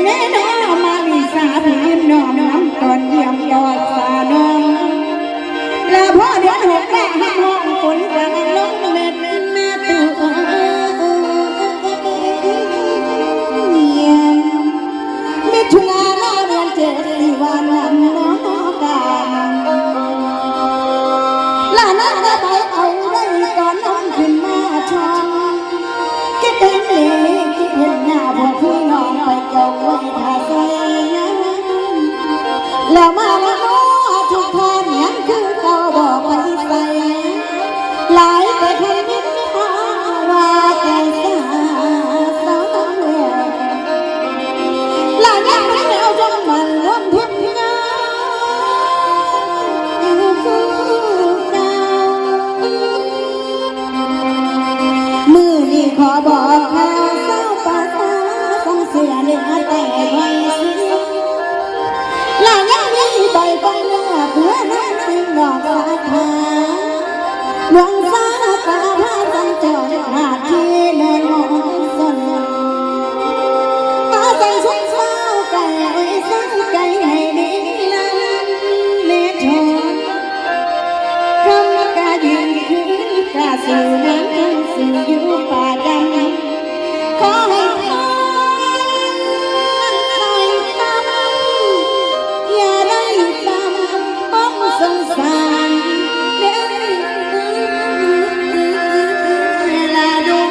แน่นอนมาลิสาพี่น้องน้ำตอนเยี่ยมยอดสาน้องแล้วพอเดือนหกแม่ห้องฝนกลางลงเม็ดแม่ตัวมิถุนาเดือนเจ็ดสี่วันน้องการลาน้าได้ไปเอาได้ก่อนน้องขึ้นมาชมคิดถึงเลยคิดเห็นหน้าพวกพี่น้องไปเจ้าไว้ท่าใส่แล้วมาแล้วทุกท่านยังคือเก่าบอกไปใส่หลายแต่ทำยิ้มว่าใจสาสาวหลายอย่างแล้วจนมันล้มทุกงานอยู่คู่เก่ามือนี่ขอบอกข่าวเศร้าปาตาต้องเสียเนื้อแต่ไว้สิหลายอย่างนี้ไปไปเนื้อเพื่อนั้นสิ่งดอกราคาหลวงสาตาพระสังจรหาที่เนินมองสนตาใจสุขเศร้าไก่ไว้สักใจให้ดีนั้นเนทอนคำกายืนคืนกาสู่นั้นทั้งสู่อยู่ป่าดำขอให้พ่อใส่ตำอย่าได้ตำป้องสงสารเด็กลาดง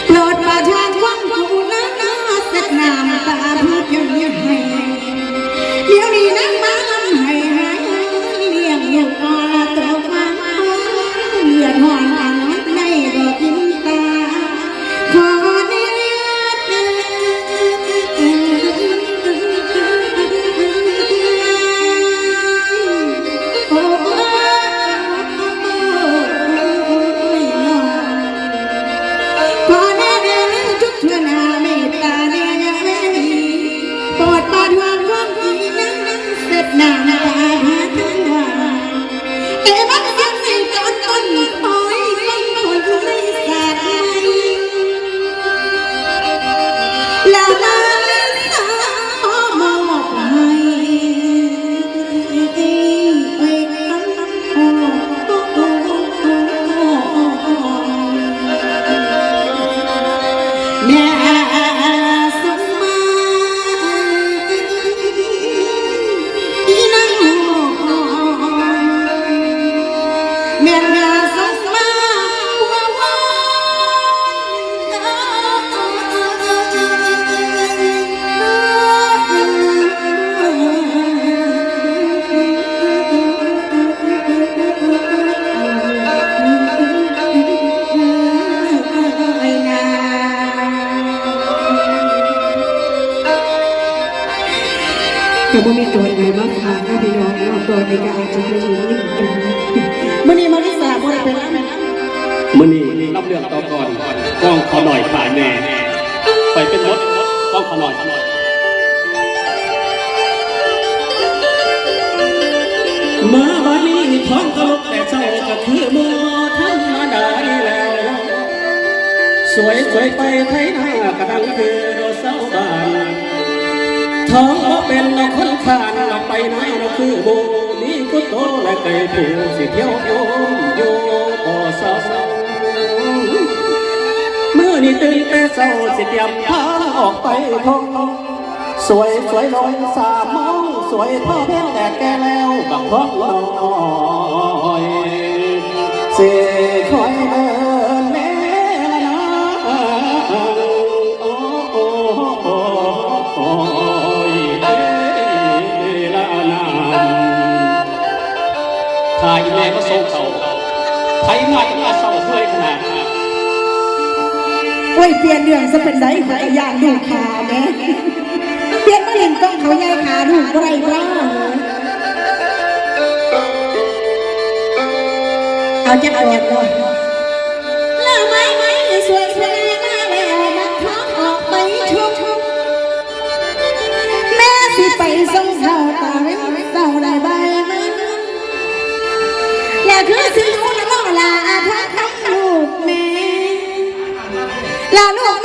โปรดประทานความผู้นั้นเสร็จน้ำตาพูดยังยังให้เดี๋ยวนี้นั่งมาลำให้หายเลี้ยงลูกอ่อนตกมาเลือดหอนอ่อนในดอกยิ้มตาขอเนื้ขอแน่ทุกเทือนาเมตตาแน่ยังแม่ดีโปรดปานความว่างที่นั้นเสร็จหน้าตาหาทั้งวันแต่มันยังไม่จนต้นคอยคนคนไม่สาดไม่ลาลาสาวมอบให้ไปอันแม่สมมาอีนั่งแม่สมมาว่าก็บ่มีตัวไหนมาฝากนะพี่น้องเอาตัวในการจะไปอยู่นี่กันมื้อนี้มาริสาบ่ได้ไปรับ มื่อนี้รับเรื่องต่อก่อนกล้องขอหน่อยขายแม่ไปเป็นมดกล้องขอหน่อยมาบัดนี้ท้องตลกแต่เจ้าก็คือโมธรรมดาดีแล้วสวยไปไทยหน้ากระดังคือโดเศร้าบานท้องบ่เป็นเราคนขานเราไปไหนเราคือโบนี่ก็โตและไก่ผูสิเที่ยวโยบ่เศร้าเมื่อนี่ตื่นแต่เศร้าสิเตรียมพาออกไปท่องสวยลงสามมองสวยพ่อเพียงแต่แก่แล้วบักท้องน้อยเสียคอยเดินแน่ละนะโอ้ละนะทายแม่ก็โศกเศร้าไทยมาจะมาเศร้าด้วยขนาดโอ้ยเปลี่ยนเรื่องซะเป็นไดขอยย่านดูขาแม่เปลี่ยนมาเล่นกล้องเขาใหญ่ขาดูบ่ได้บ่เอาจักออกก่อนแล้วไม้สวยมาแล้วมาท้องออกไปชุบแม่สิไปส่งเศร้าตาเว้นเศร้าได้ใบมันและคือสิรู้ละลาทักลูกแม่ ลาลูก